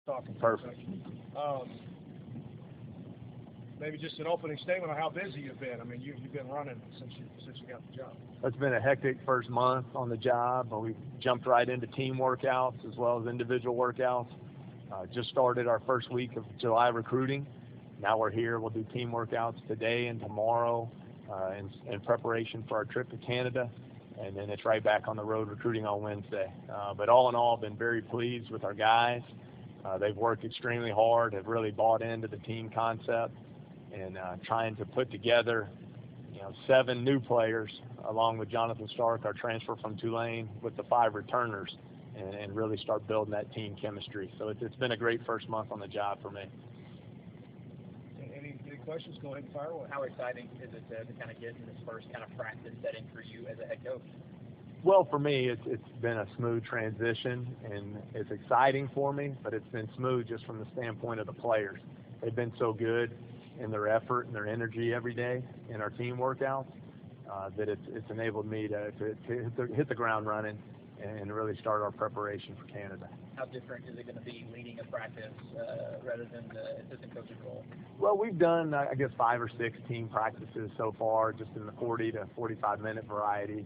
talking. Perfect. Maybe just an opening statement on how busy you've been. I mean, you've been running since you got the job. It's been a hectic first month on the job, but we jumped right into team workouts as well as individual workouts. Just started our first week of July recruiting. Now we're here. We'll do team workouts today and tomorrow in preparation for our trip to Canada. And then it's right back on the road recruiting on Wednesday. But all in all, I've been very pleased with our guys. They've worked extremely hard, have really bought into the team concept, and trying to put together 7 new players along with Jonathan Stark, our transfer from Tulane, with the 5 returners, and really start building that team chemistry. So it's been a great first month on the job for me. Any questions? Go ahead and fire away. How exciting is it to kind of get in this first kind of practice setting for you as a head coach? Well, for me, it's been a smooth transition, and it's exciting for me, but it's been smooth just from the standpoint of the players. They've been so good in their effort and their energy every day in our team workouts that it's enabled me to hit the ground running and really start our preparation for Canada. How different is it going to be leading a practice rather than the assistant coach's role? Well, we've done, I guess, 5 or 6 team practices so far, just in the 40 to 45-minute variety.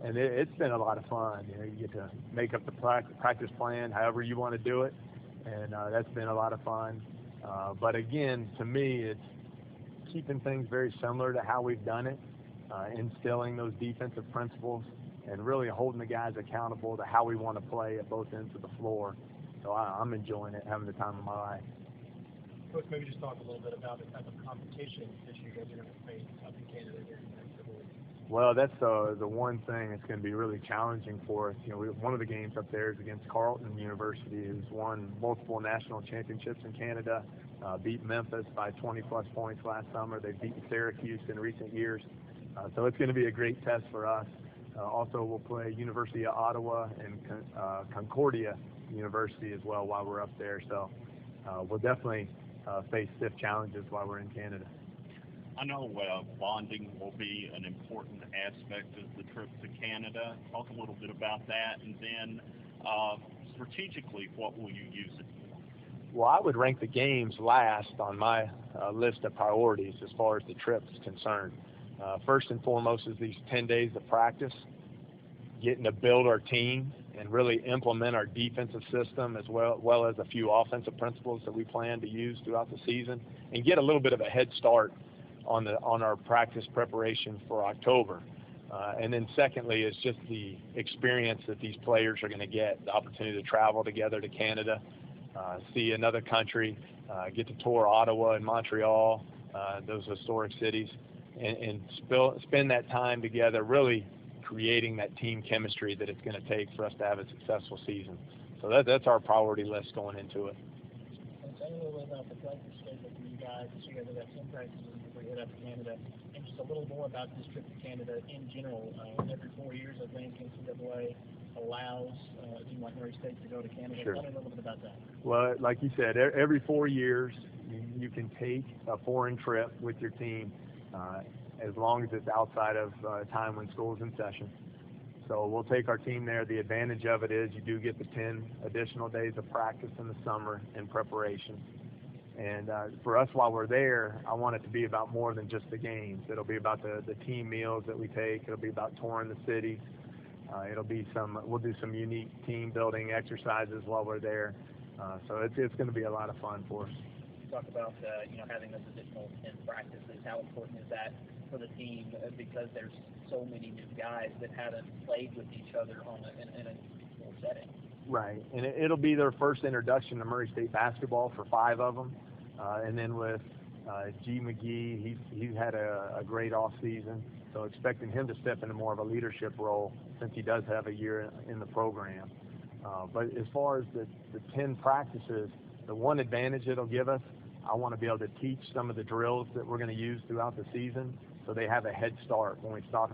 And it's been a lot of fun. You get to make up the practice plan however you want to do it, and that's been a lot of fun. But again, to me, it's keeping things very similar to how we've done it, instilling those defensive principles, and really holding the guys accountable to how we want to play at both ends of the floor. So I'm enjoying it, having the time of my life. Coach, maybe just talk a little bit about the type of competition that you guys are going to face up in Canada here in the next couple of weeks. Well, that's the one thing that's going to be really challenging for us. One of the games up there is against Carleton University, who's won multiple national championships in Canada, beat Memphis by 20-plus points last summer. They've beaten Syracuse in recent years. So it's going to be a great test for us. Also, we'll play University of Ottawa and Concordia University as well while we're up there. So we'll definitely face stiff challenges while we're in Canada. I know bonding will be an important aspect of the trip to Canada. Talk a little bit about that, and then strategically, what will you use it for? Well, I would rank the games last on my list of priorities as far as the trip is concerned. First and foremost is these 10 days of practice, getting to build our team and really implement our defensive system as well as a few offensive principles that we plan to use throughout the season, and get a little bit of a head start on our practice preparation for October. And then secondly is just the experience that these players are going to get, the opportunity to travel together to Canada, see another country, get to tour Ottawa and Montreal, those historic cities, and spend that time together really creating that team chemistry that it's going to take for us to have a successful season. So that's our priority list going into it. Tell me a little bit about the practice schedule for you guys. You guys have got 10 practices before you head up to Canada. And just a little more about this trip to Canada in general. Every 4 years, I think NCAA allows a team like Murray State to go to Canada. Sure. Tell me a little bit about that. Well, like you said, every 4 years you can take a foreign trip with your team as long as it's outside of time when school's in session. So we'll take our team there. The advantage of it is you do get the 10 additional days of practice in the summer in preparation. And for us while we're there, I want it to be about more than just the games. It'll be about the team meals that we take. It'll be about touring the city. We'll do some unique team building exercises while we're there. So it's going to be a lot of fun for us. You talk about having those additional 10 practices. How important is that for the team, because there's so many new guys that haven't played with each other in a full setting? Right, and it'll be their first introduction to Murray State basketball for 5 of them. And then with G. McGee, he's had a great off season, so expecting him to step into more of a leadership role since he does have a year in the program. But as far as the 10 practices, the one advantage it'll give us, I want to be able to teach some of the drills that we're going to use throughout the season, so they have a head start. When we start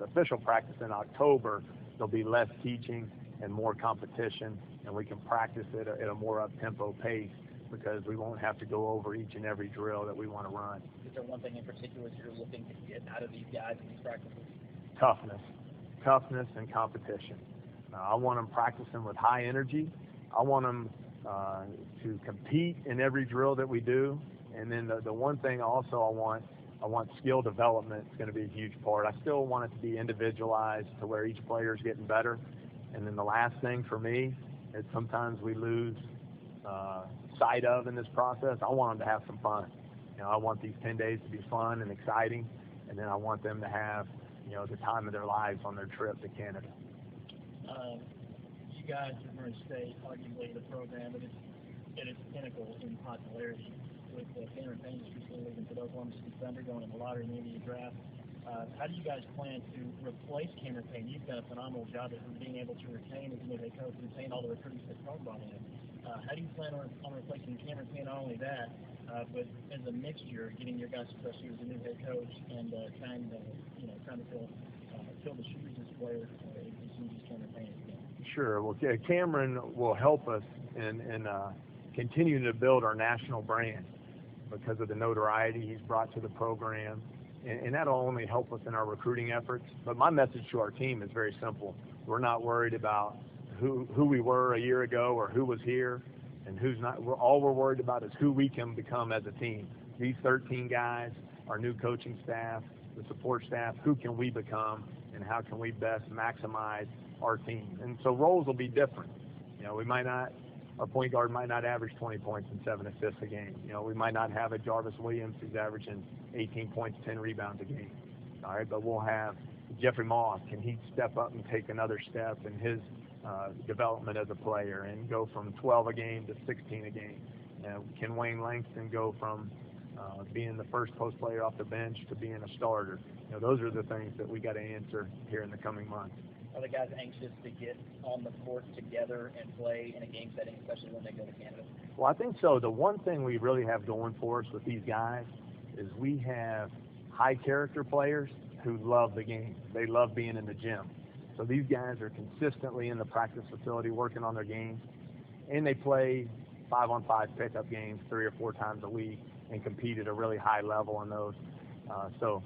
official practice in October, there'll be less teaching and more competition, and we can practice at a more up-tempo pace because we won't have to go over each and every drill that we want to run. Is there one thing in particular that you're looking to get out of these guys in these practices? Toughness and competition. I want them practicing with high energy. I want them to compete in every drill that we do. And then the one thing also I want skill development is going to be a huge part. I still want it to be individualized to where each player is getting better. And then the last thing for me is sometimes we lose sight of in this process. I want them to have some fun. I want these 10 days to be fun and exciting, and then I want them to have, the time of their lives on their trip to Canada. You guys are going to stay arguably the program at its pinnacle in popularity, with Cameron Payne recently leaving for the Oklahoma City Thunder, going in the lottery in the India draft. How do you guys plan to replace Cameron Payne? You've done a phenomenal job at being able to retain as a new head coach, retain all the recruits that Cone brought in. How do you plan on replacing Cameron Payne? Not only that, but as a mixture, getting your guys, especially as a new head coach, and trying to fill the shoes as a player as soon as Cameron Payne again. Sure. Well, Cameron will help us in continuing to build our national brand because of the notoriety he's brought to the program. And that'll only help us in our recruiting efforts. But my message to our team is very simple. We're not worried about who we were a year ago or who was here and who's not. All we're worried about is who we can become as a team. These 13 guys, our new coaching staff, the support staff, who can we become and how can we best maximize our team? And so roles will be different. We might not, our point guard might not average 20 points and 7 assists a game. We might not have a Jarvis Williams who's averaging 18 points, 10 rebounds a game. All right, but we'll have Jeffrey Moss. Can he step up and take another step in his development as a player and go from 12 a game to 16 a game? Can Wayne Langston go from being the first post player off the bench to being a starter? Those are the things that we got to answer here in the coming months. Are the guys anxious to get on the court together and play in a game setting, especially when they go to Canada? Well, I think so. The one thing we really have going for us with these guys is we have high character players who love the game. They love being in the gym. So these guys are consistently in the practice facility working on their games, and they play 5-on-5 pickup games 3 or 4 times a week and compete at a really high level on those. So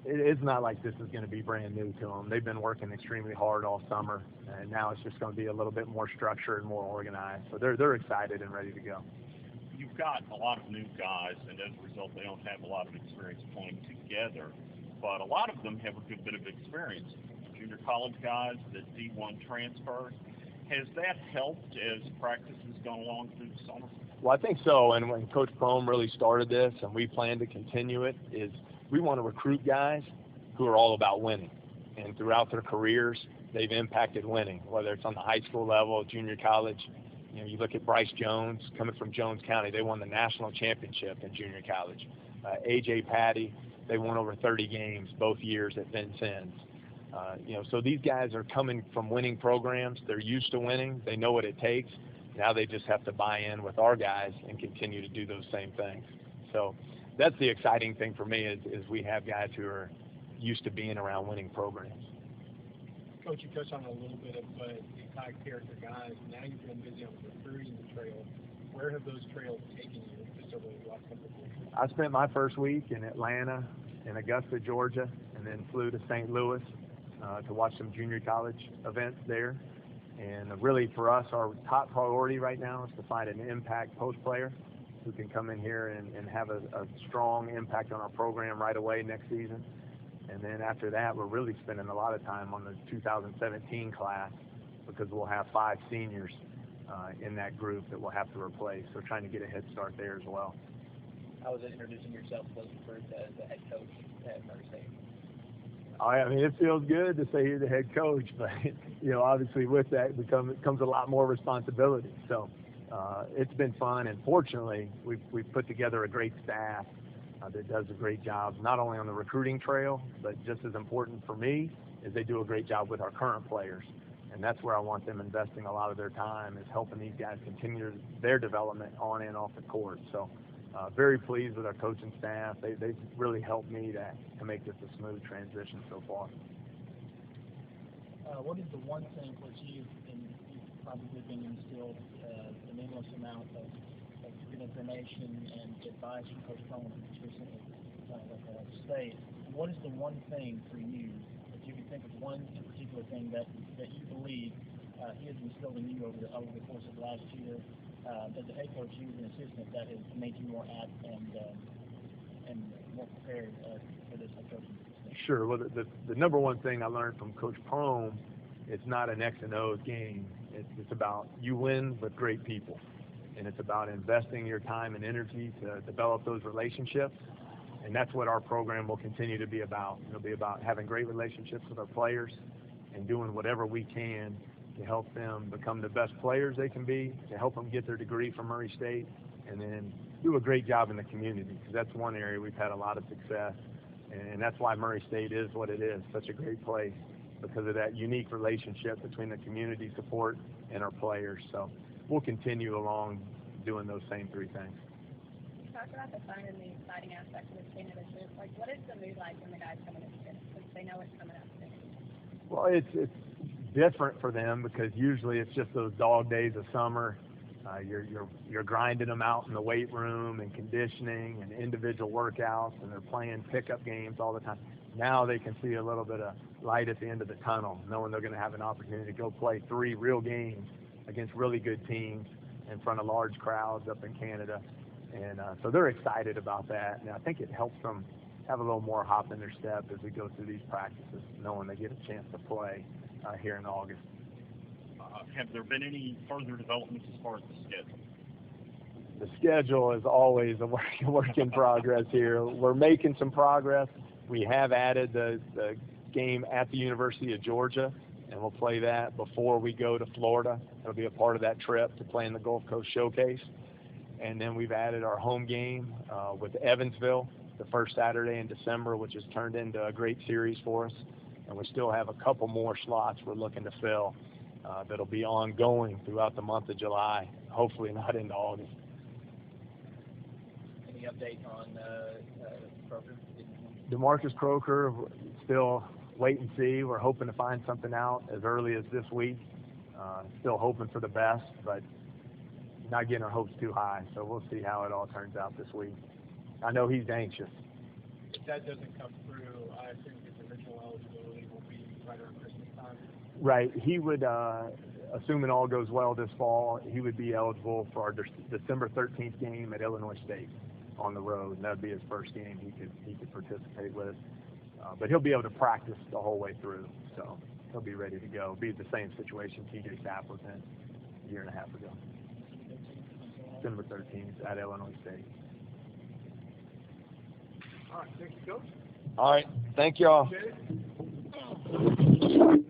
it's not like this is going to be brand new to them. They've been working extremely hard all summer, and now it's just going to be a little bit more structured and more organized. So they're excited and ready to go. You've got a lot of new guys, and as a result, they don't have a lot of experience playing together. But a lot of them have a good bit of experience. Junior college guys, the D1 transfers. Has that helped as practice has gone along through the summer? Well, I think so. And when Coach Prohm really started this, and we plan to continue it, is we want to recruit guys who are all about winning. And throughout their careers, they've impacted winning, whether it's on the high school level, junior college. You look at Bryce Jones coming from Jones County. They won the national championship in junior college. A.J. Patty, they won over 30 games both years at Vincennes. So these guys are coming from winning programs. They're used to winning. They know what it takes. Now they just have to buy in with our guys and continue to do those same things. So that's the exciting thing for me is we have guys who are used to being around winning programs. Coach, you touched on a little bit of these high character guys. Now you've been busy on the recruiting trail. Where have those trails taken you just over the last couple of weeks? I spent my first week in Atlanta, in Augusta, Georgia, and then flew to St. Louis to watch some junior college events there. And really for us, our top priority right now is to find an impact post player who can come in here and have a strong impact on our program right away next season. And then after that, we're really spending a lot of time on the 2017 class because we'll have 5 seniors in that group that we'll have to replace. So trying to get a head start there as well. How was it introducing yourself to those first as the head coach at Murray State? I mean, it feels good to say you're the head coach, but obviously with that comes a lot more responsibility. So it's been fun, and fortunately, we've put together a great staff that does a great job, not only on the recruiting trail, but just as important for me is they do a great job with our current players. And that's where I want them investing a lot of their time, is helping these guys continue their development on and off the court. So very pleased with our coaching staff. They've really helped me to make this a smooth transition so far. What is the one thing which you've probably been instilled an endless amount of good information and advice from Coach Cohen recently state? What is the one thing for you, if you could think of one particular thing that you believe he has instilled in you over the course of the last year as a head coach, you as an assistant, that has made you more apt and more prepared for this head coaching position? Sure. Well, the number one thing I learned from Coach Prohm, it's not an X and O's game. It's about you win with great people, and it's about investing your time and energy to develop those relationships. And that's what our program will continue to be about. It'll be about having great relationships with our players and doing whatever we can to help them become the best players they can be, to help them get their degree from Murray State, and then do a great job in the community, because that's one area we've had a lot of success. And that's why Murray State is what it is, such a great place, because of that unique relationship between the community support and our players. So we'll continue along doing those same three things. Talk about the fun and the exciting aspects of this Canada trip. Like, what is the mood like when the guys come in this trip, since they know it's coming up soon? Well, it's different for them, because usually it's just those dog days of summer. You're grinding them out in the weight room and conditioning and individual workouts, and they're playing pickup games all the time. Now they can see a little bit of light at the end of the tunnel, knowing they're going to have an opportunity to go play 3 real games against really good teams in front of large crowds up in Canada. And so they're excited about that, and I think it helps them have a little more hop in their step as we go through these practices, knowing they get a chance to play here in August. Have there been any further developments as far as the schedule? The schedule is always a work in progress here. We're making some progress. We have added the game at the University of Georgia, and we'll play that before we go to Florida. It'll be a part of that trip to play in the Gulf Coast Showcase. And then we've added our home game with Evansville the first Saturday in December, which has turned into a great series for us. And we still have a couple more slots we're looking to fill that'll be ongoing throughout the month of July, hopefully not into August. Any update on Croker? DeMarcus Croker, still wait and see. We're hoping to find something out as early as this week. Still hoping for the best, but not getting our hopes too high. So we'll see how it all turns out this week. I know he's anxious. If that doesn't come through, I assume his original eligibility will be right around Christmas time. Right. He would, assuming all goes well this fall, he would be eligible for our December 13th game at Illinois State on the road, and that would be his first game he could participate with. But he'll be able to practice the whole way through, so he'll be ready to go. Be the same situation T.J. Sapp was in a year and a half ago. December 13th at Illinois State. All right, thank you, Coach. All right. Thank you all. Appreciate it.